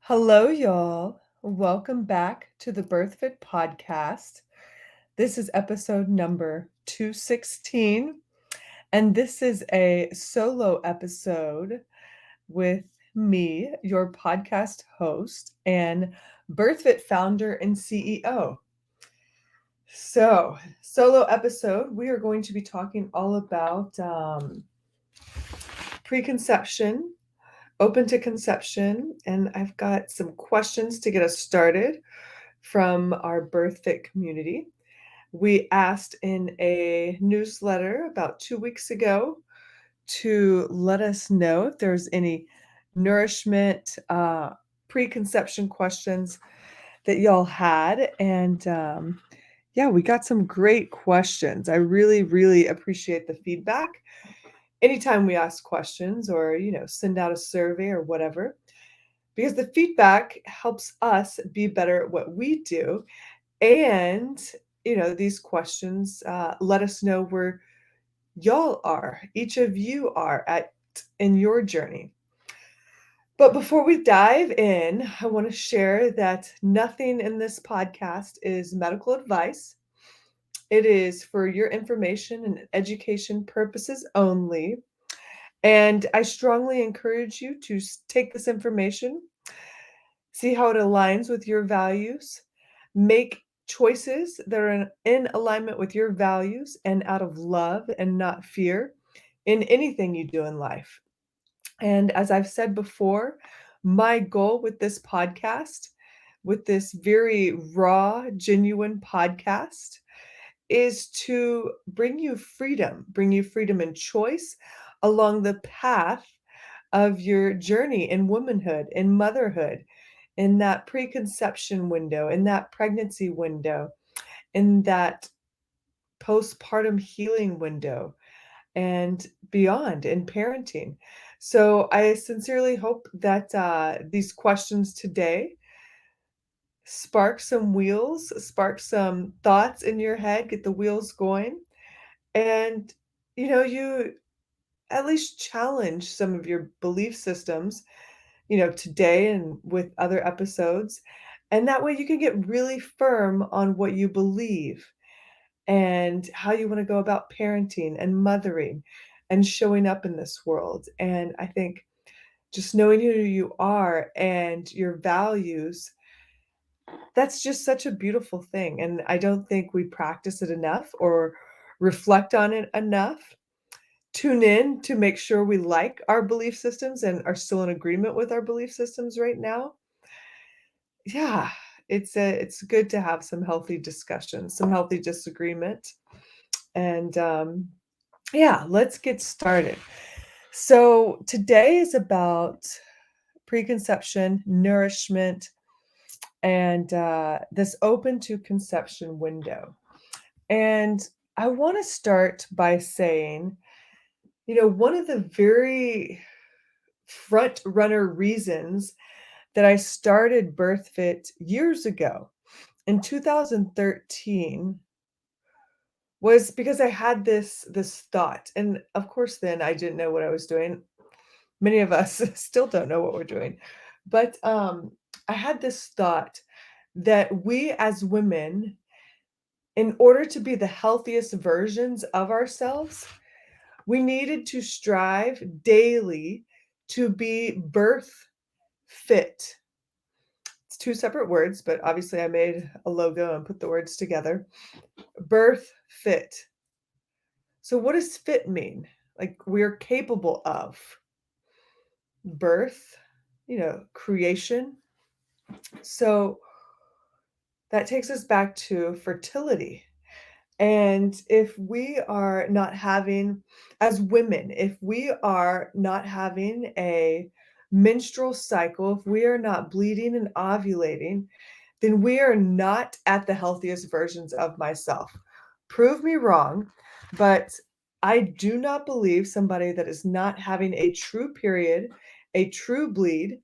Hello, y'all. Welcome back to the BirthFit podcast. This is episode number 216, and this is a solo episode with me, your podcast host, and BirthFit founder and CEO. So, solo episode, we are going to be talking all about preconception, open to conception, and I've got some questions to get us started from our BirthFit community. We asked in a newsletter about 2 weeks ago to let us know if there's any nourishment preconception questions that y'all had. And yeah, we got some great questions. I really, really appreciate the feedback. Anytime we ask questions or, send out a survey or whatever, because the feedback helps us be better at what we do. And, these questions let us know where y'all are, each of you are in your journey. But before we dive in, I want to share that nothing in this podcast is medical advice. It is for your information and education purposes only. And I strongly encourage you to take this information, see how it aligns with your values, make choices that are in alignment with your values and out of love and not fear in anything you do in life. And as I've said before, my goal with this podcast, with this very raw, genuine podcast, is to bring you freedom and choice along the path of your journey in womanhood, in motherhood, in that preconception window, in that pregnancy window, in that postpartum healing window, and beyond in parenting. So I sincerely hope that these questions today spark some wheels, spark some thoughts in your head, get the wheels going, and you at least challenge some of your belief systems, today and with other episodes. And that way you can get really firm on what you believe and how you want to go about parenting and mothering and showing up in this world. And I think just knowing who you are and your values, that's just such a beautiful thing. And I don't think we practice it enough or reflect on it enough. Tune in to make sure we like our belief systems and are still in agreement with our belief systems right now. Yeah, it's good to have some healthy discussion, some healthy disagreement. And yeah, let's get started. So today is about preconception, nourishment, and this open to conception window. And I want to start by saying, one of the very front runner reasons that I started BirthFit years ago in 2013 was because I had this thought. And of course, then I didn't know what I was doing. Many of us still don't know what we're doing. But I had this thought that we as women, in order to be the healthiest versions of ourselves, we needed to strive daily to be birth fit. It's two separate words, but obviously I made a logo and put the words together. Birth fit. So what does fit mean? Like we're capable of birth, creation. So that takes us back to fertility. And if we are not having, as women, if we are not having a menstrual cycle, if we are not bleeding and ovulating, then we are not at the healthiest versions of myself. Prove me wrong, but I do not believe somebody that is not having a true period, a true bleed,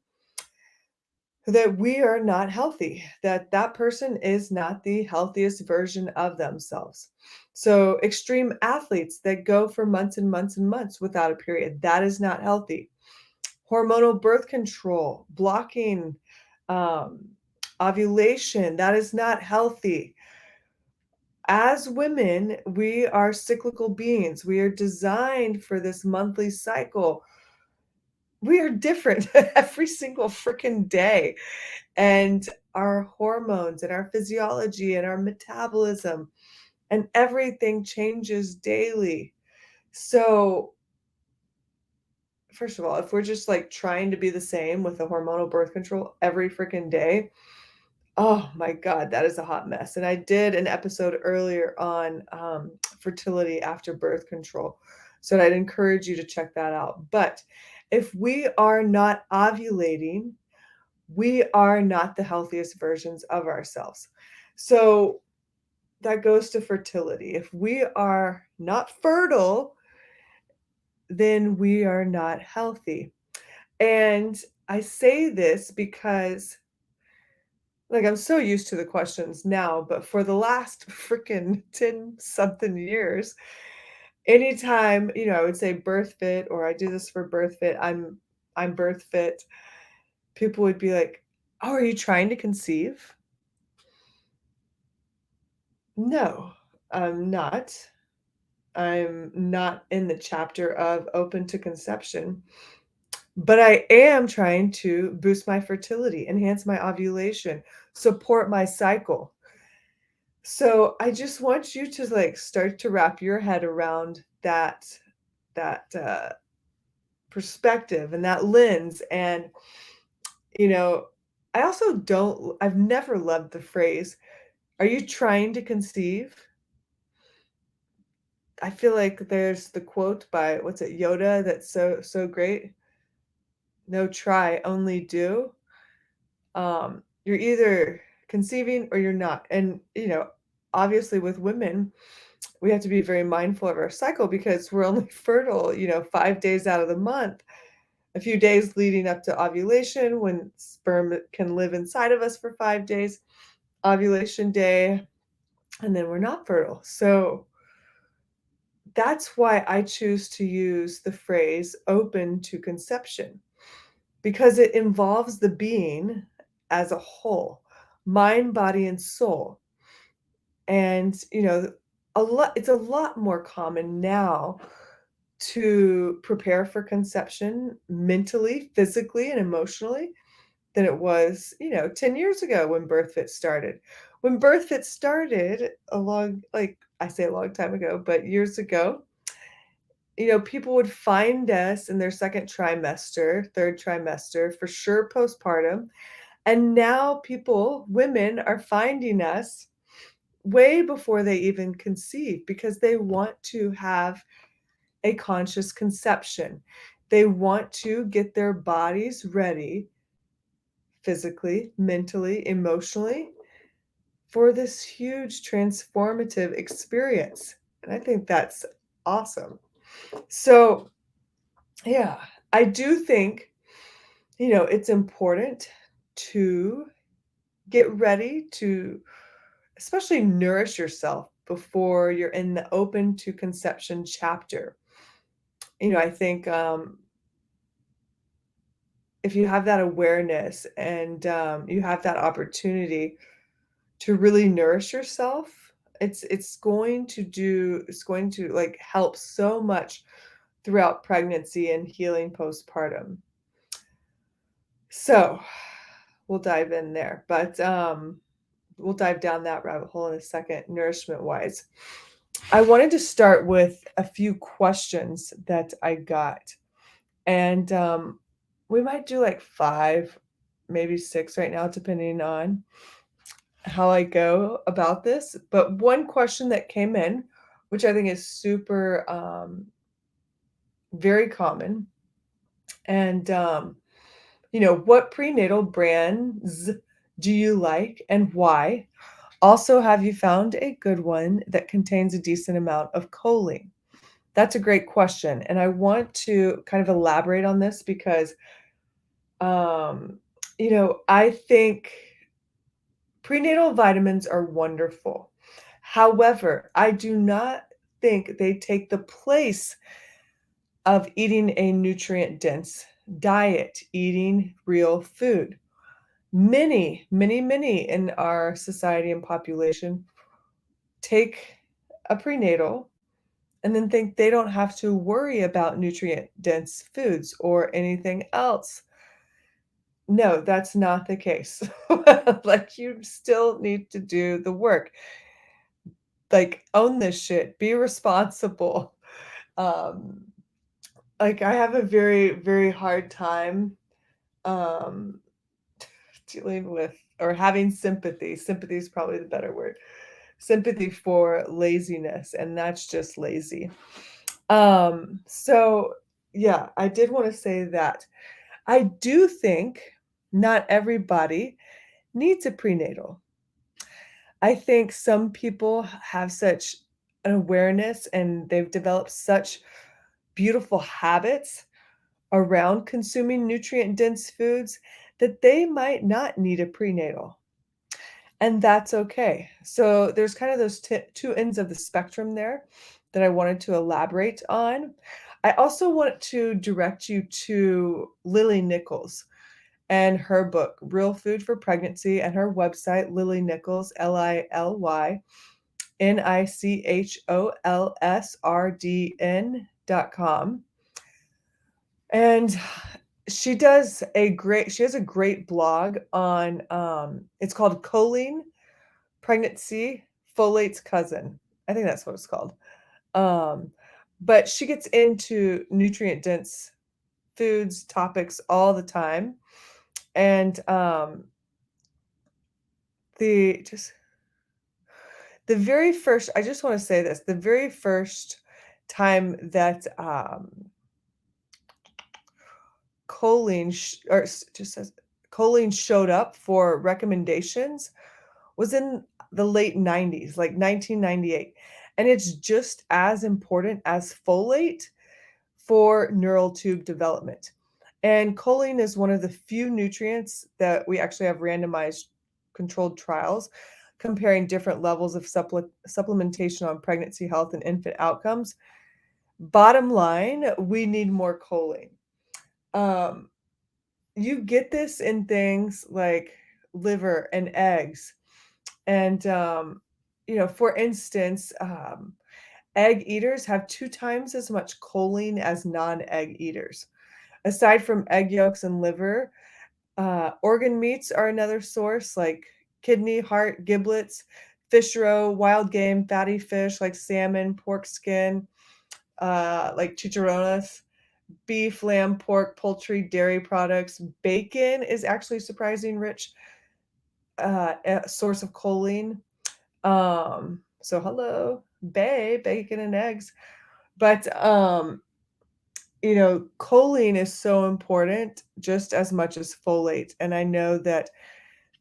that we are not healthy, that that person is not the healthiest version of themselves. So extreme athletes that go for months and months and months without a period, that is not healthy. Hormonal birth control, blocking Um, Ovulation, that is not healthy. As women, we are cyclical beings. We are designed for this monthly cycle. We are different every single freaking day. And our hormones and our physiology and our metabolism and everything changes daily. So, first of all, if we're just like trying to be the same with the hormonal birth control every freaking day, oh my God, that is a hot mess. And I did an episode earlier on fertility after birth control. So I'd encourage you to check that out. But if we are not ovulating, we are not the healthiest versions of ourselves. So that goes to fertility. If we are not fertile, then we are not healthy. And I say this because, like, I'm so used to the questions now, but for the last freaking 10 something years, anytime, I would say birth fit or I do this for birth fit, I'm birth fit, people would be like, "Oh, are you trying to conceive?" No, I'm not. I'm not in the chapter of open to conception, but I am trying to boost my fertility, enhance my ovulation, support my cycle. So I just want you to like start to wrap your head around that perspective and that lens. And you know, I also don't. I've never loved the phrase, "Are you trying to conceive?" I feel like there's the quote by what's it, Yoda, that's so great. No try, only do. You're either conceiving or you're not. And obviously with women, we have to be very mindful of our cycle because we're only fertile, 5 days out of the month. A few days leading up to ovulation when sperm can live inside of us for 5 days, ovulation day, and then we're not fertile. So that's why I choose to use the phrase open to conception because it involves the being as a whole, mind, body, and soul. And, it's a lot more common now to prepare for conception mentally, physically, and emotionally than it was, 10 years ago when BirthFit started. When BirthFit started like I say a long time ago, but years ago, people would find us in their second trimester, third trimester, for sure postpartum. And now women are finding us way before they even conceive because they want to have a conscious conception. They want to get their bodies ready physically, mentally, emotionally for this huge transformative experience. And I think that's awesome. So, yeah, I do think, it's important to get ready to especially nourish yourself before you're in the open to conception chapter. I think if you have that awareness and you have that opportunity to really nourish yourself, it's going to like help so much throughout pregnancy and healing postpartum. So we'll dive in there, but we'll dive down that rabbit hole in a second, nourishment wise. I wanted to start with a few questions that I got. And we might do like 5, maybe 6 right now, depending on how I go about this. But one question that came in, which I think is super, very common, and what prenatal brands do you like and why? Also, have you found a good one that contains a decent amount of choline? That's a great question, and I want to kind of elaborate on this because, um, I think prenatal vitamins are wonderful. However, I do not think they take the place of eating a nutrient-dense diet, eating real food. many in our society and population take a prenatal and then think they don't have to worry about nutrient-dense foods or anything else. No, that's not the case. Like, you still need to do the work. Like, own this shit, be responsible. Um, like, I have a very hard time, um, dealing with or having sympathy. Sympathy is probably the better word. Sympathy for laziness, and that's just lazy. So yeah, I did want to say that. I do think not everybody needs a prenatal. I think some people have such an awareness and they've developed such beautiful habits around consuming nutrient dense foods that they might not need a prenatal. And that's okay. So there's kind of those two ends of the spectrum there that I wanted to elaborate on. I also want to direct you to Lily Nichols and her book, Real Food for Pregnancy, and her website, Lily Nichols, LILYNicholsRDN.com. And she has a great blog on, it's called Choline Pregnancy, Folate's Cousin. I think that's what it's called. Um, but she gets into nutrient dense foods topics all the time. And the just the very first I just want to say this, the very first time that just says choline showed up for recommendations was in the late 90s, like 1998. And it's just as important as folate for neural tube development. And choline is one of the few nutrients that we actually have randomized controlled trials comparing different levels of supplementation on pregnancy health and infant outcomes. Bottom line, we need more choline. Um, you get this in things like liver and eggs. And, for instance, egg eaters have 2 times as much choline as non-egg eaters. Aside from egg yolks and liver, organ meats are another source, like kidney, heart, giblets, fish roe, wild game, fatty fish like salmon, pork skin, like chicharrones, beef, lamb, pork, poultry, dairy products. Bacon is actually surprising rich a source of choline. So hello, bacon and eggs. But choline is so important just as much as folate. And I know that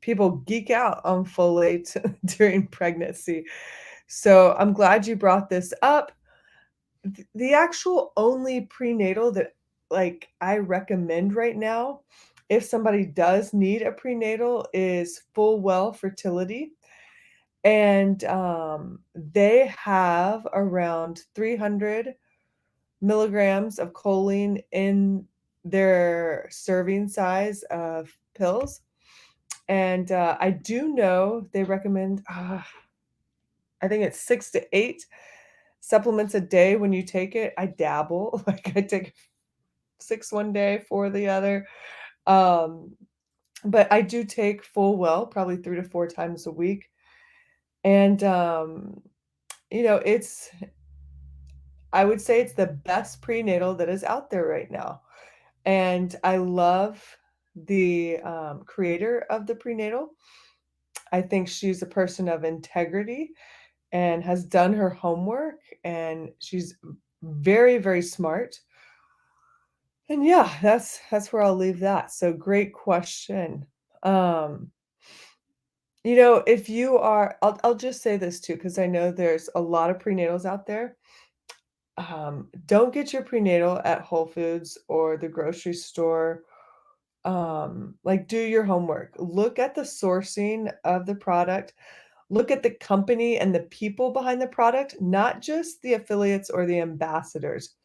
people geek out on folate during pregnancy. So I'm glad you brought this up. The actual only prenatal that like I recommend right now, if somebody does need a prenatal, is Full Well Fertility. And they have around 300 milligrams of choline in their serving size of pills. And I do know they recommend, I think it's 6 to 8 supplements a day when you take it. I dabble, like I take 6 one day, 4 the other. Um, but I do take Full Well probably 3 to 4 times a week. And, it's I would say it's the best prenatal that is out there right now. And I love the creator of the prenatal. I think she's a person of integrity and has done her homework, and she's very smart. And yeah, that's where I'll leave that. So great question. Um, if you are, I'll just say this too, because I know there's a lot of prenatals out there. Don't get your prenatal at Whole Foods or the grocery store. Like, do your homework. Look at the sourcing of the product. Look at the company and the people behind the product, not just the affiliates or the ambassadors.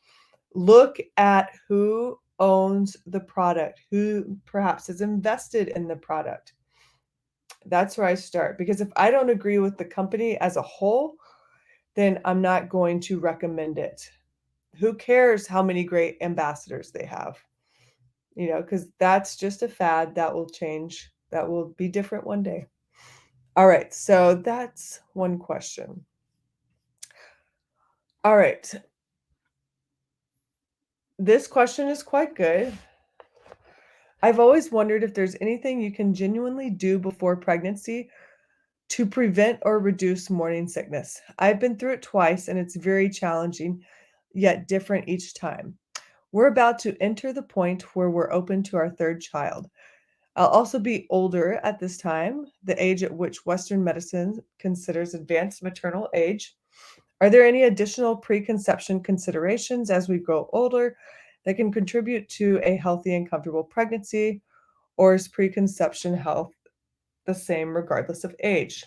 Look at who owns the product, who perhaps has invested in the product. That's where I start, because if I don't agree with the company as a whole, then I'm not going to recommend it. Who cares how many great ambassadors they have? Because that's just a fad that will change, that will be different one day. All right, so that's one question. All right. This question is quite good. I've always wondered if there's anything you can genuinely do before pregnancy to prevent or reduce morning sickness. I've been through it twice and it's very challenging, yet different each time. We're about to enter the point where we're open to our third child. I'll also be older at this time, the age at which Western medicine considers advanced maternal age. Are there any additional preconception considerations as we grow older that can contribute to a healthy and comfortable pregnancy, or is preconception health the same regardless of age?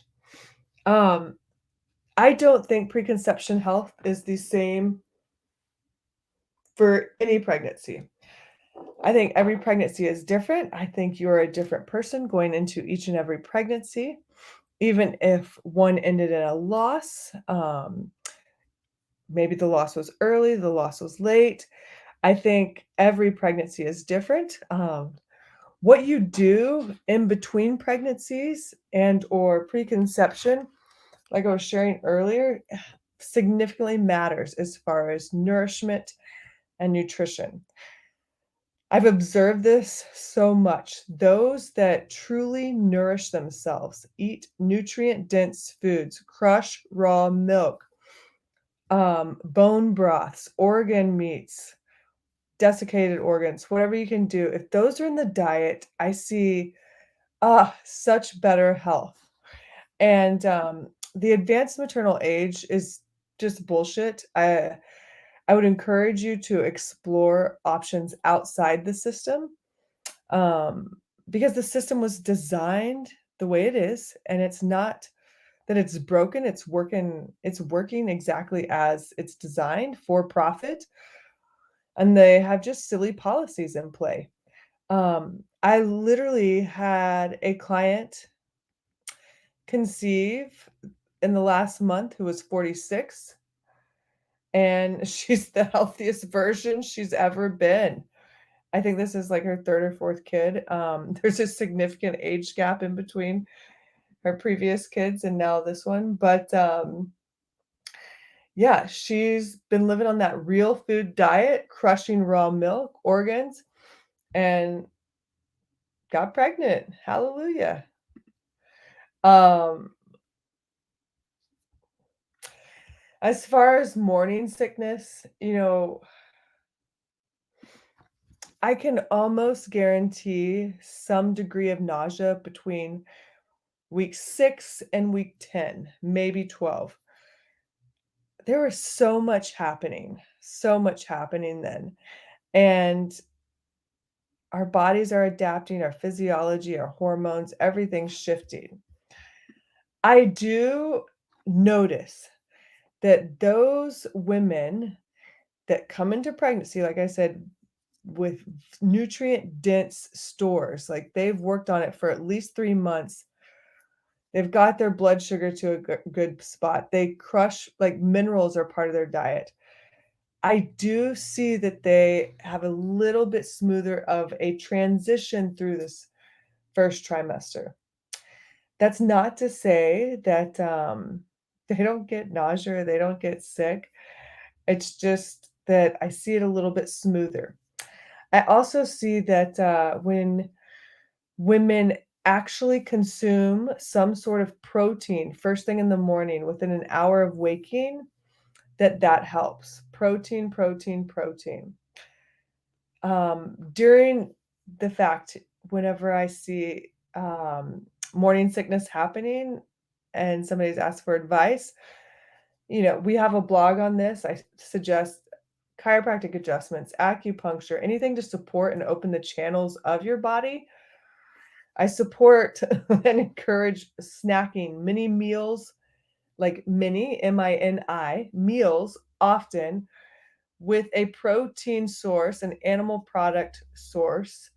Um, I don't think preconception health is the same for any pregnancy. I think every pregnancy is different. I think you're a different person going into each and every pregnancy, even if one ended in a loss. Maybe the loss was early, the loss was late. I think every pregnancy is different. What you do in between pregnancies and or preconception, like I was sharing earlier, significantly matters as far as nourishment and nutrition. I've observed this so much. Those that truly nourish themselves, eat nutrient-dense foods, crush raw milk, bone broths, organ meats, desiccated organs, whatever you can do. If those are in the diet, I see such better health. And the advanced maternal age is just bullshit. I would encourage you to explore options outside the system, because the system was designed the way it is, and it's not that it's broken. It's working exactly as it's designed, for profit, and they have just silly policies in play. I literally had a client conceive in the last month who was 46, and she's the healthiest version she's ever been. I think this is like her third or fourth kid. There's a significant age gap in between her previous kids and now this one, but yeah, she's been living on that real food diet, crushing raw milk, organs, and got pregnant. Hallelujah. Um, as far as morning sickness, I can almost guarantee some degree of nausea between week 6 and week 10, maybe 12. There was so much happening then. And our bodies are adapting, our physiology, our hormones, everything's shifting. I do notice that those women that come into pregnancy, like I said, with nutrient dense stores, like they've worked on it for at least 3 months. They've got their blood sugar to a good spot. They crush, like, minerals are part of their diet. I do see that they have a little bit smoother of a transition through this first trimester. That's not to say that, they don't get nausea, they don't get sick. It's just that I see it a little bit smoother. I also see that, when women actually consume some sort of protein first thing in the morning within an hour of waking, that helps. Protein, protein, protein. During the fact, whenever I see, morning sickness happening and somebody's asked for advice, we have a blog on this. I suggest chiropractic adjustments, acupuncture, anything to support and open the channels of your body. I support and encourage snacking, mini meals, like mini, M-I-N-I, meals often with a protein source, an animal product source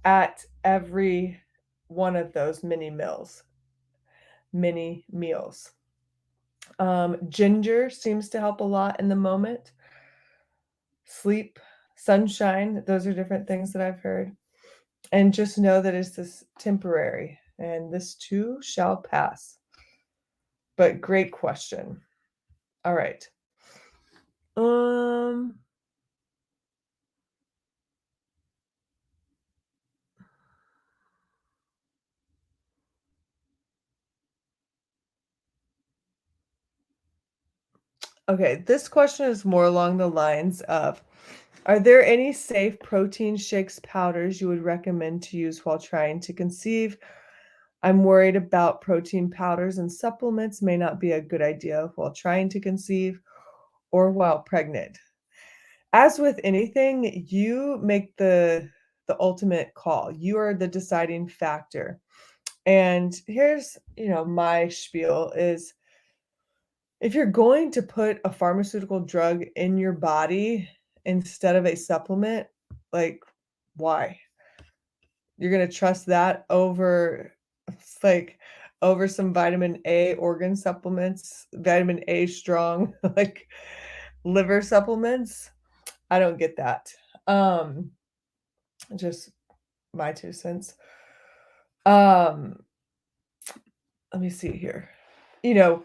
at every one of those mini meals. Ginger seems to help a lot in the moment. Sleep, sunshine, those are different things that I've heard. And just know that it's this temporary, and this too shall pass. But great question. All right. Um, okay, this question is more along the lines of, are there any safe protein shakes powders you would recommend to use while trying to conceive? I'm worried about protein powders and supplements may not be a good idea while trying to conceive or while pregnant. As with anything, you make the ultimate call. You are the deciding factor. And here's, my spiel is, if you're going to put a pharmaceutical drug in your body instead of a supplement, like, why? You're gonna trust that over it's like, over some vitamin A organ supplements, vitamin A strong, like, liver supplements? I don't get that. Um, just my 2 cents. Um, Let me see here. You know,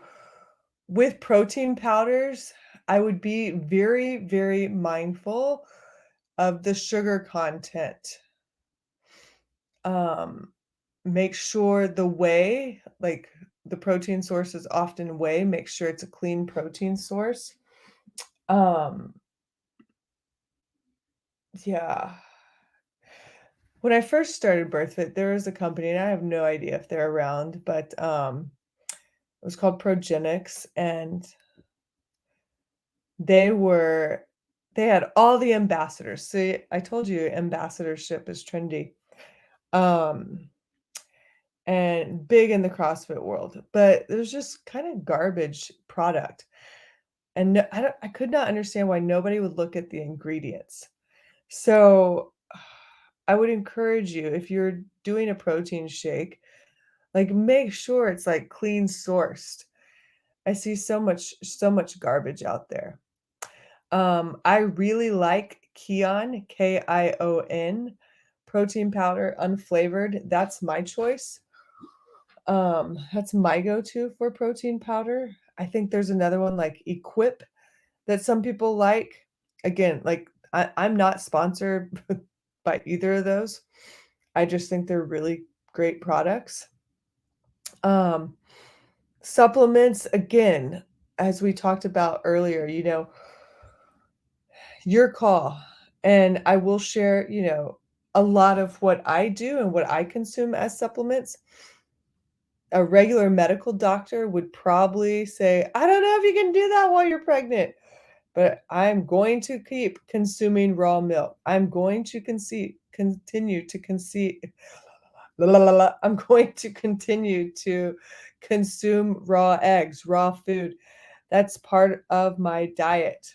with protein powders, I would be very, very mindful of the sugar content. Um, Make sure the whey, like the protein source is often whey, make sure it's a clean protein source. Um, yeah. When I first started BirthFit, there was a company, and I have no idea if they're around, but it was called Progenics, and they were they had all the ambassadors. See, I told you ambassadorship is trendy. Um, and big in the CrossFit world, but it was just kind of garbage product. And I could not understand why nobody would look at the ingredients. So I would encourage you, if you're doing a protein shake, like, make sure it's like clean sourced. I see so much garbage out there. I really like Kion, protein powder, unflavored. That's my choice. That's my go-to for protein powder. I think there's another one like Equip that some people like. Again, like, I'm not sponsored by either of those. I just think they're really great products. Um, Supplements, again, as we talked about earlier, your call. And I will share, a lot of what I do and what I consume as supplements. A regular medical doctor would probably say, I don't know if you can do that while you're pregnant, but I'm going to keep consuming raw milk. I'm going to continue to conceive. I'm going to continue to consume raw eggs, raw food. That's part of my diet.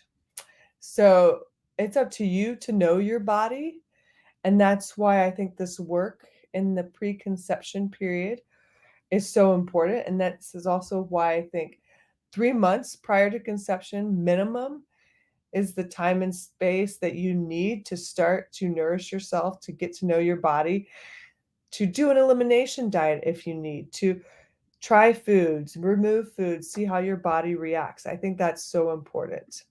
So it's up to you to know your body. And that's why I think this work in the preconception period is so important. And this is also why I think 3 months prior to conception, minimum, is the time and space that you need to start to nourish yourself, to get to know your body, to do an elimination diet if you need, to try foods, remove foods, see how your body reacts. I think that's so important.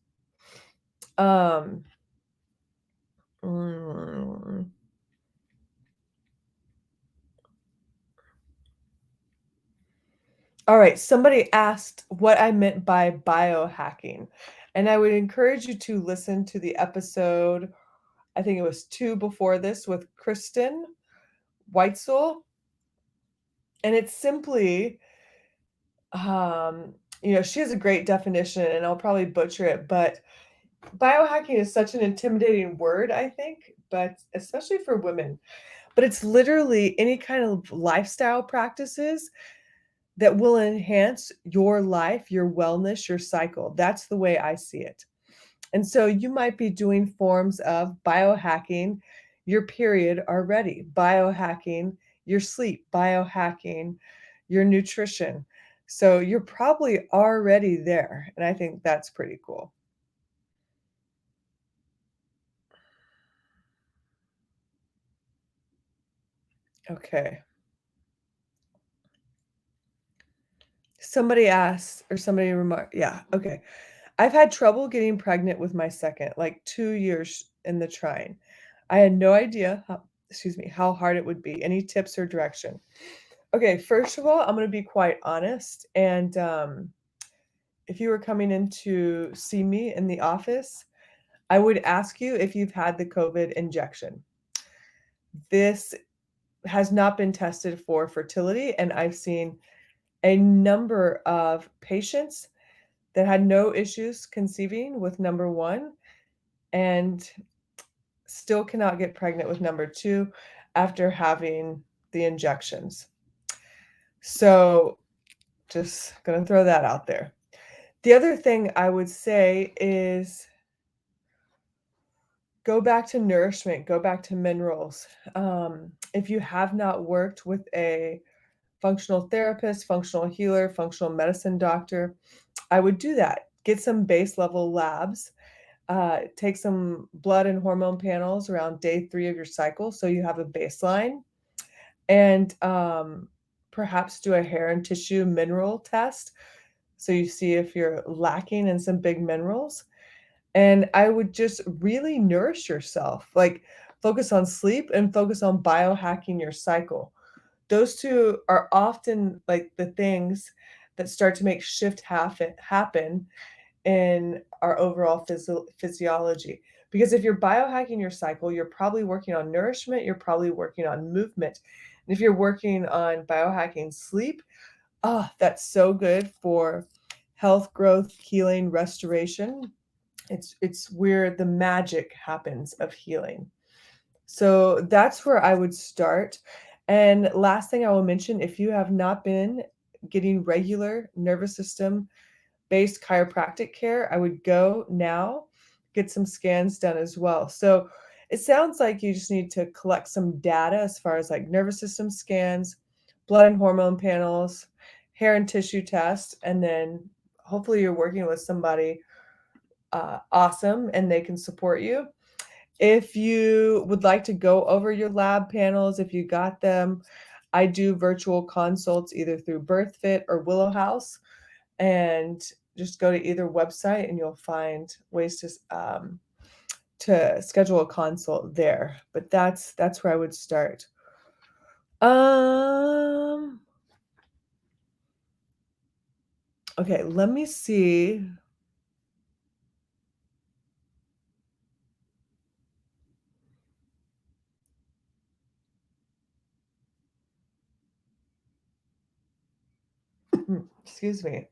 Um, mm, all right, somebody asked what I meant by biohacking, and I would encourage you to listen to the episode, I think it was 2 before this, with Kristen Weitzel, and it's simply, she has a great definition, and I'll probably butcher it, but biohacking is such an intimidating word, I think, but especially for women. But it's literally any kind of lifestyle practices that will enhance your life, your wellness, your cycle. That's the way I see it. And so you might be doing forms of biohacking your period already, biohacking your sleep, biohacking your nutrition. So you're probably already there. And I think that's pretty cool. Okay. Somebody asked, or somebody remarked, yeah, okay. I've had trouble getting pregnant with my second, like 2 years in the trying. I had no idea how, excuse me, how hard it would be. Any tips or direction? Okay, first of all, I'm going to be quite honest. And if you were coming in to see me in the office, I would ask you if you've had the COVID injection. This has not been tested for fertility, and I've seen a number of patients that had no issues conceiving with number one and still cannot get pregnant with number two after having the injections. So, just gonna throw that out there. The other thing I would say is go back to nourishment, go back to minerals. If you have not worked with a functional therapist, functional healer, functional medicine doctor, I would do that. Get some base level labs. Take some blood and hormone panels around day 3 of your cycle so you have a baseline, and perhaps do a hair and tissue mineral test so you see if you're lacking in some big minerals. And I would just really nourish yourself, like focus on sleep and focus on biohacking your cycle. Those two are often like the things that start to make shift happen in our overall physiology. Because if you're biohacking your cycle, you're probably working on nourishment, you're probably working on movement. And if you're working on biohacking sleep, that's so good for health, growth, healing, restoration. It's where the magic happens of healing. So that's where I would start. And last thing I will mention, if you have not been getting regular nervous system based chiropractic care, I would go now, get some scans done as well. So it sounds like you just need to collect some data as far as like nervous system scans, blood and hormone panels, hair and tissue tests, and then hopefully you're working with somebody awesome and they can support you. If you would like to go over your lab panels, if you got them, I do virtual consults either through BirthFit or Willow House, and just go to either website and you'll find ways to schedule a consult there. But that's where I would start. Um, okay, let me see. Excuse me.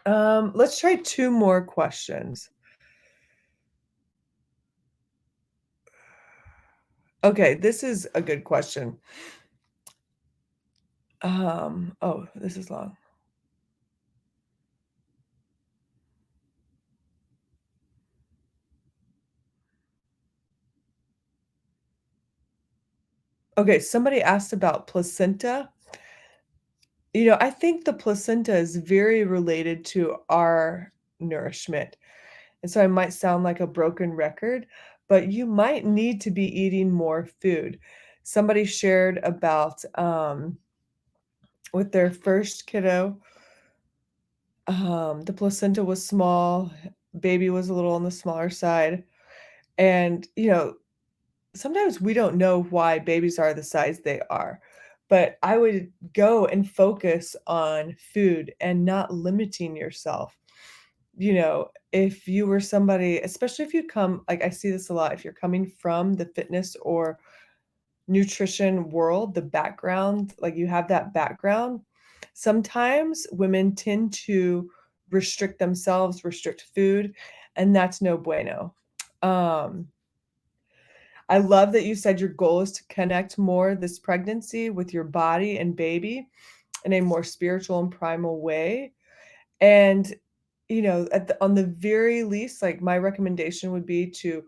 Let's try two more questions. Okay, this is a good question. Oh, this is long. Okay, somebody asked about placenta. I think the placenta is very related to our nourishment. And so I might sound like a broken record, but you might need to be eating more food. Somebody shared about with their first kiddo, the placenta was small, baby was a little on the smaller side. And, sometimes we don't know why babies are the size they are, but I would go and focus on food and not limiting yourself. If you were somebody, especially if you come, like I see this a lot, if you're coming from the fitness or nutrition world, the background, like you have that background, sometimes women tend to restrict themselves, restrict food, and that's no bueno. Um, I love that you said your goal is to connect more this pregnancy with your body and baby in a more spiritual and primal way. And on the very least, like, my recommendation would be to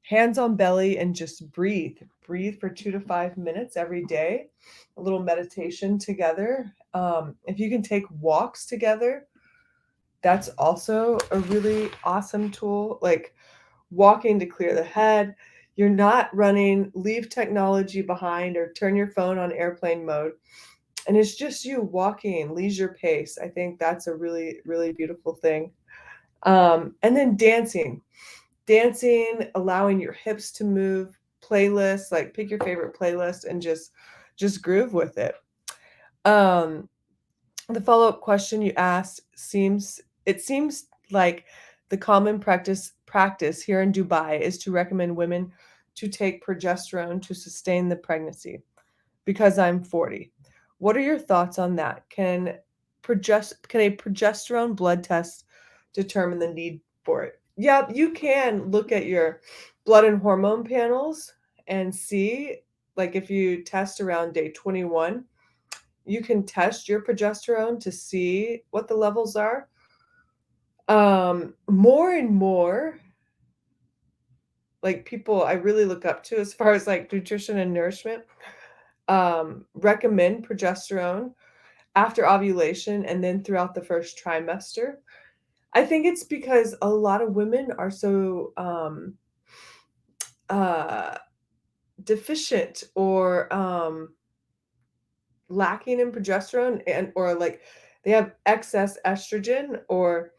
hands on belly and just breathe. Breathe for 2 to 5 minutes every day, a little meditation together. If you can take walks together, that's also a really awesome tool, like, walking to clear the head. You're not running, leave technology behind or turn your phone on airplane mode, and it's just you walking, leisure pace. I think that's a really, really beautiful thing. And then dancing. Dancing, allowing your hips to move, playlists, like, pick your favorite playlist and just groove with it. Um, the follow-up question you asked seems like the common practice here in Dubai is to recommend women to take progesterone to sustain the pregnancy because I'm 40. What are your thoughts on that? Can a progesterone blood test determine the need for it? Yeah, you can look at your blood and hormone panels and see, like, if you test around day 21, you can test your progesterone to see what the levels are. More and more, like, people I really look up to as far as, like, nutrition and nourishment, recommend progesterone after ovulation and then throughout the first trimester. I think it's because a lot of women are so, uh, deficient or, lacking in progesterone and or, like, they have excess estrogen or,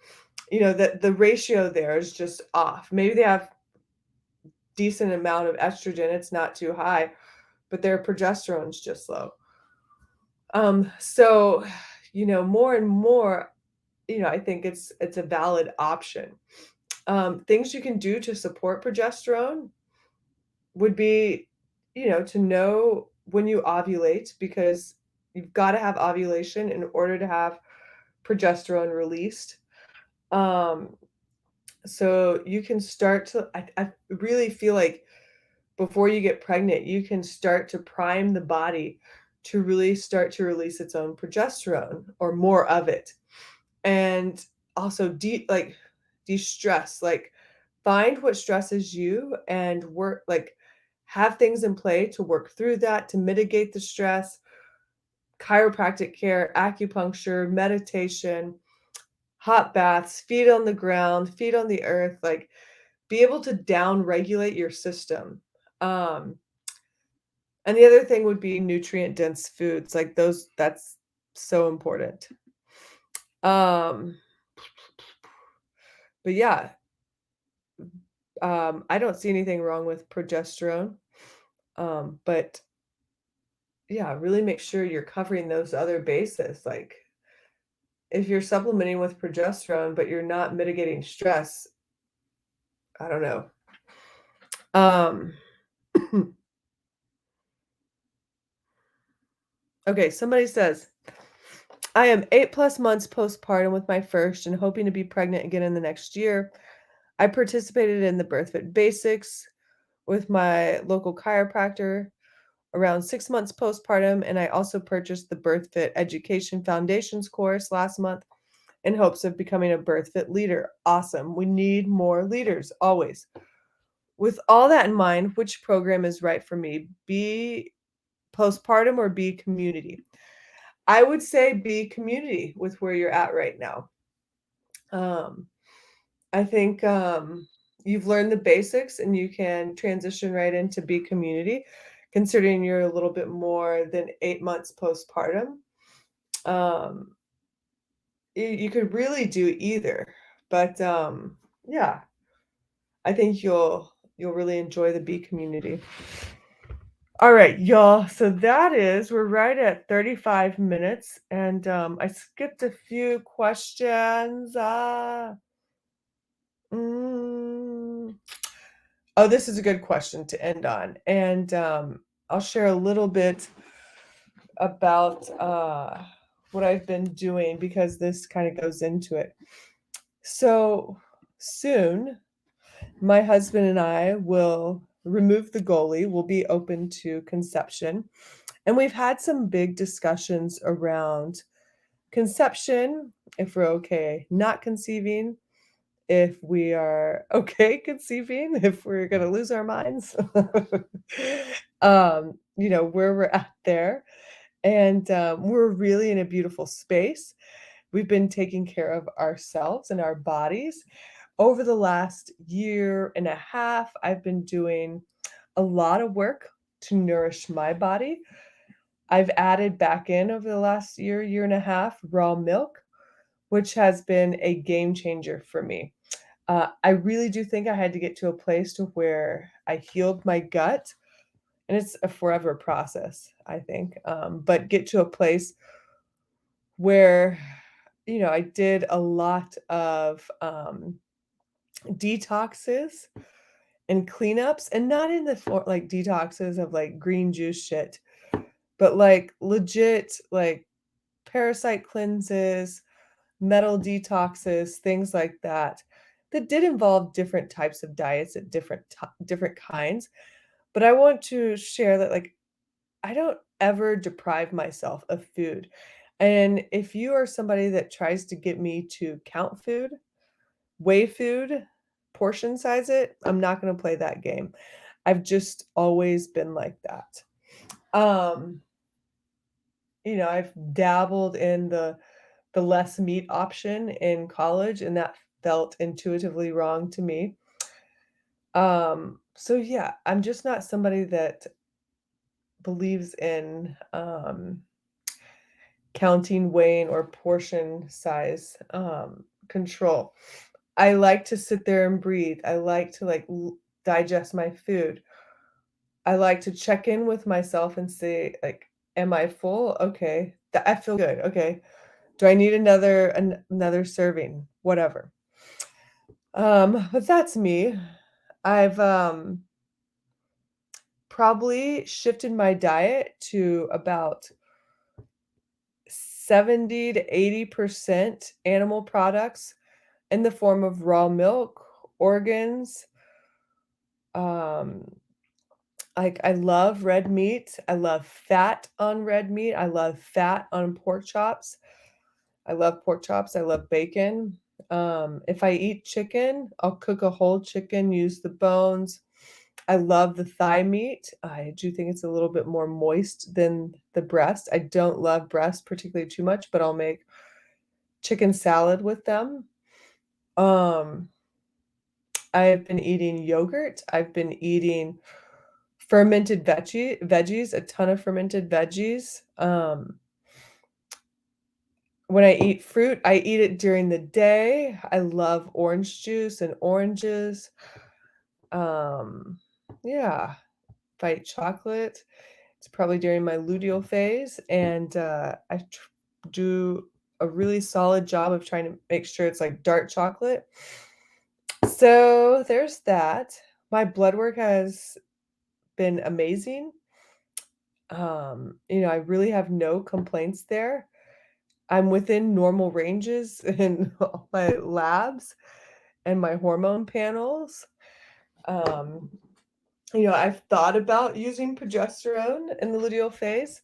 the ratio there is just off. Maybe they have decent amount of estrogen, it's not too high, but their progesterone's just low. So, more and more, I think it's a valid option. Things you can do to support progesterone would be, to know when you ovulate because you've got to have ovulation in order to have progesterone released. Um, so you can start to, I really feel like before you get pregnant, you can start to prime the body to really start to release its own progesterone or more of it. And also de-stress, like, find what stresses you and work, like, have things in play to work through that, to mitigate the stress, chiropractic care, acupuncture, meditation, hot baths, feet on the ground, feet on the earth, like, be able to down regulate your system. Um, and the other thing would be nutrient dense foods, like those that's so important. Um, but yeah, I don't see anything wrong with progesterone. But yeah, really make sure you're covering those other bases. Like, if you're supplementing with progesterone, but you're not mitigating stress, I don't know. Um, okay, somebody says, I am 8+ months postpartum with my first and hoping to be pregnant again in the next year. I participated in the BirthFit Basics with my local chiropractor around 6 months postpartum, and I also purchased the BirthFit Education Foundations course last month in hopes of becoming a BirthFit leader. Awesome. We need more leaders, always. With all that in mind, which program is right for me? Be postpartum or be community? I would say be community with where you're at right now. Um, I think you've learned the basics and you can transition right into be community, considering you're a little bit more than 8 months postpartum. Um, you could really do either, but yeah, I think you'll really enjoy the bee community. All right, y'all. So we're right at 35 minutes, and I skipped a few questions. Mm, oh, this is a good question to end on, and I'll share a little bit about what I've been doing because this kind of goes into it. So soon, my husband and I will remove the goalie. We'll be open to conception. And we've had some big discussions around conception, if we're okay not conceiving, if we are okay conceiving, if we're gonna lose our minds, where we're at there. And we're really in a beautiful space. We've been taking care of ourselves and our bodies. Over the last year and a half, I've been doing a lot of work to nourish my body. I've added back in over the last year, year and a half, raw milk, which has been a game changer for me. I really do think I had to get to a place to where I healed my gut, and it's a forever process, I think. But get to a place where, I did a lot of detoxes and cleanups, and not in the like detoxes of like green juice shit, but like legit, like parasite cleanses, metal detoxes, things like that. That did involve different types of diets at different kinds. But I want to share that, like, I don't ever deprive myself of food. And if you are somebody that tries to get me to count food, weigh food, portion size it, I'm not going to play that game. I've just always been like that. Um, I've dabbled in the less meat option in college, and that felt intuitively wrong to me. So yeah, I'm just not somebody that believes in counting, weighing, or portion size control. I like to sit there and breathe. I like to digest my food. I like to check in with myself and say, like, am I full? Okay. I feel good. Okay. Do I need another serving? Whatever. But that's me. I've probably shifted my diet to about 70 to 80% animal products in the form of raw milk, organs. Um, like I love red meat. I love fat on red meat. I love fat on pork chops. I love pork chops. I love bacon. If I eat chicken, I'll cook a whole chicken, use the bones. I love the thigh meat. I do think it's a little bit more moist than the breast. I don't love breast particularly too much, but I'll make chicken salad with them. Um, I've been eating yogurt. I've been eating fermented veggies, a ton of fermented veggies. When I eat fruit, I eat it during the day. I love orange juice and oranges. Um, yeah, if I eat chocolate, it's probably during my luteal phase, and do a really solid job of trying to make sure it's like dark chocolate. So there's that. My blood work has been amazing. I really have no complaints there. I'm within normal ranges in all my labs and my hormone panels. Um, I've thought about using progesterone in the luteal phase,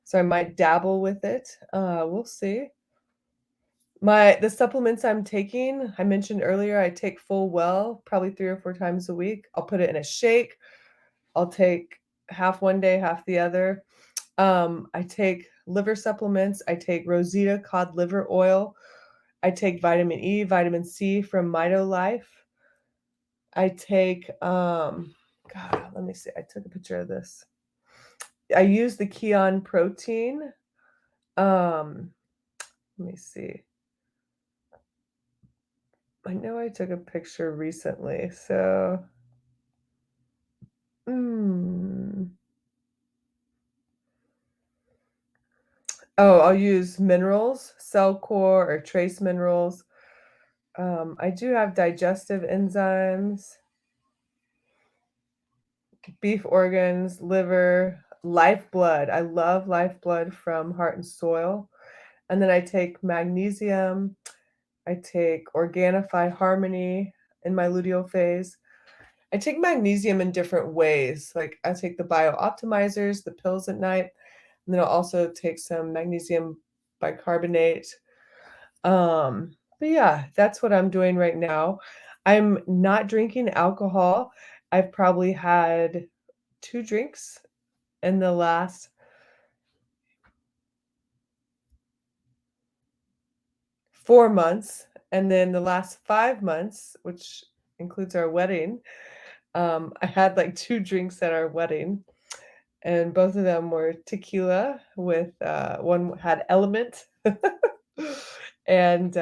so I might dabble with it. We'll see. The supplements I'm taking, I mentioned earlier, I take full well, probably 3 or 4 times a week. I'll put it in a shake. I'll take half one day, half the other. I take liver supplements. I take Rosita cod liver oil. I take vitamin E, vitamin C from MitoLife. I take God, let me see. I took a picture of this. I use the Keon protein. Um, Let me see. I know I took a picture recently, so mm. Oh, I'll use minerals, Cellcore or trace minerals. I do have digestive enzymes, beef organs, liver, lifeblood. I love lifeblood from Heart and Soil. And then I take magnesium. I take Organifi Harmony in my luteal phase. I take magnesium in different ways. Like I take the bio optimizers, the pills at night, and then I'll also take some magnesium bicarbonate. But yeah, that's what I'm doing right now. I'm not drinking alcohol. I've probably had 2 drinks in the last 4 months, and then the last 5 months, which includes our wedding, I had, like, 2 drinks at our wedding, and both of them were tequila with, one had Element. And,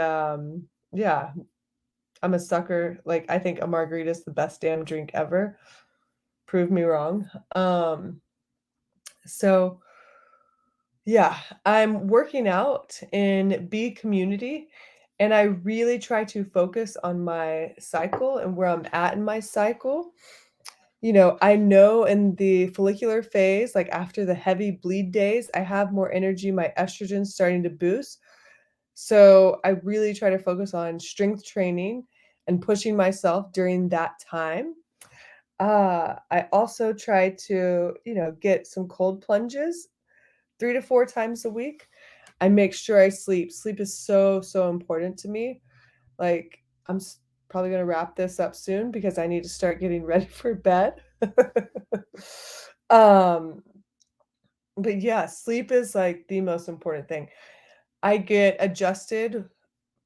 yeah, I'm a sucker, like, I think a margarita is the best damn drink ever. Prove me wrong. So yeah, I'm working out in B community, and I really try to focus on my cycle and where I'm at in my cycle. I know in the follicular phase, like after the heavy bleed days, I have more energy, my estrogen's starting to boost. So I really try to focus on strength training and pushing myself during that time. I also try to, get some cold plunges 3 to 4 times a week. I make sure I sleep. Sleep is so, so important to me. Like, probably gonna wrap this up soon because I need to start getting ready for bed. Um, but yeah, sleep is, like, the most important thing. I get adjusted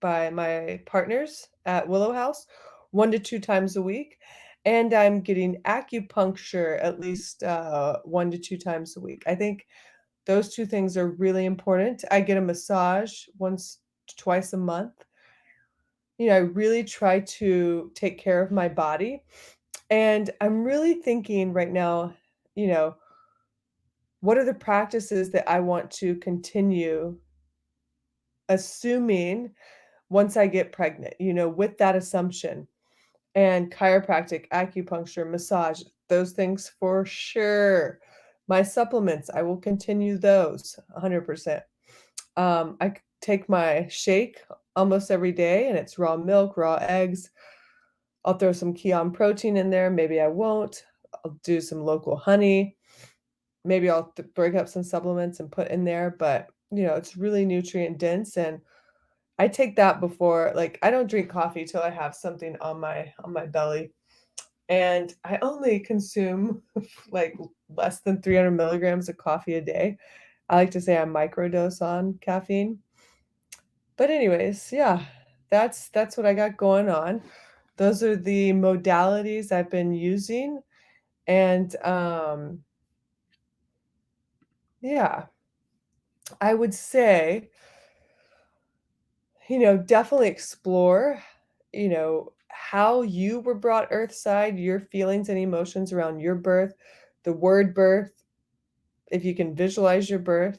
by my partners at Willow House 1 to 2 times a week, and I'm getting acupuncture at least, 1 to 2 times a week. I think those 2 things are really important. I get a massage once to twice a month. I really try to take care of my body, and I'm really thinking right now, you know, what are the practices that I want to continue assuming once I get pregnant, with that assumption. And chiropractic, acupuncture, massage, those things for sure. My supplements, I will continue those 100%. Take my shake almost every day, and it's raw milk, raw eggs. I'll throw some Kion protein in there. Maybe I won't. I'll do some local honey. Maybe I'll break up some supplements and put in there, but it's really nutrient dense, and I take that before, like, I don't drink coffee till I have something on my belly, and I only consume like less than 300 milligrams of coffee a day. I like to say I microdose on caffeine. But anyways, yeah, that's what I got going on. Those are the modalities I've been using, and, yeah, I would say, definitely explore, how you were brought earthside, your feelings and emotions around your birth, the word birth, if you can visualize your birth,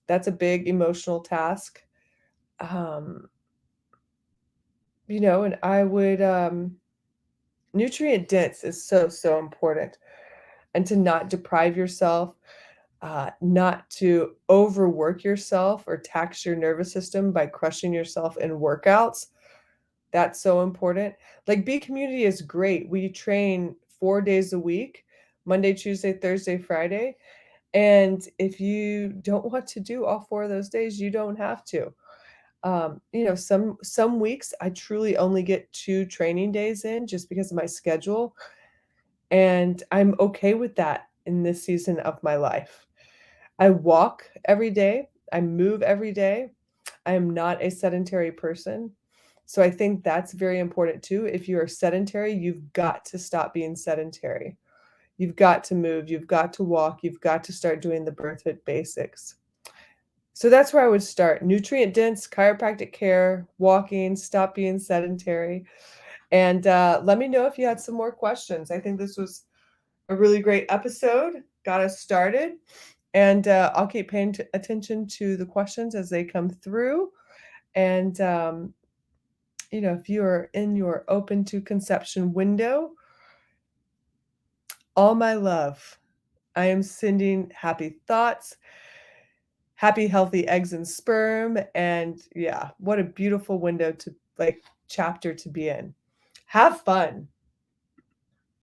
that's a big emotional task. Um, and I would, nutrient dense is so, so important, and to not deprive yourself, not to overwork yourself or tax your nervous system by crushing yourself in workouts. That's so important. Like, B community is great. We train 4 days a week, Monday, Tuesday, Thursday, Friday. And if you don't want to do all 4 of those days, you don't have to. Some weeks I truly only get 2 training days in just because of my schedule, and I'm okay with that in this season of my life. I walk every day, I move every day. I am not a sedentary person. So I think that's very important too. If you are sedentary, you've got to stop being sedentary. You've got to move, you've got to walk, you've got to start doing the BirthFit basics. So that's where I would start. Nutrient dense chiropractic care, walking, stop being sedentary. And let me know if you had some more questions. I think this was a really great episode, got us started. And I'll keep paying attention to the questions as they come through. And, if you are in your open to conception window, all my love. I am sending happy thoughts, happy, healthy eggs and sperm. And yeah, what a beautiful window to chapter to be in. Have fun.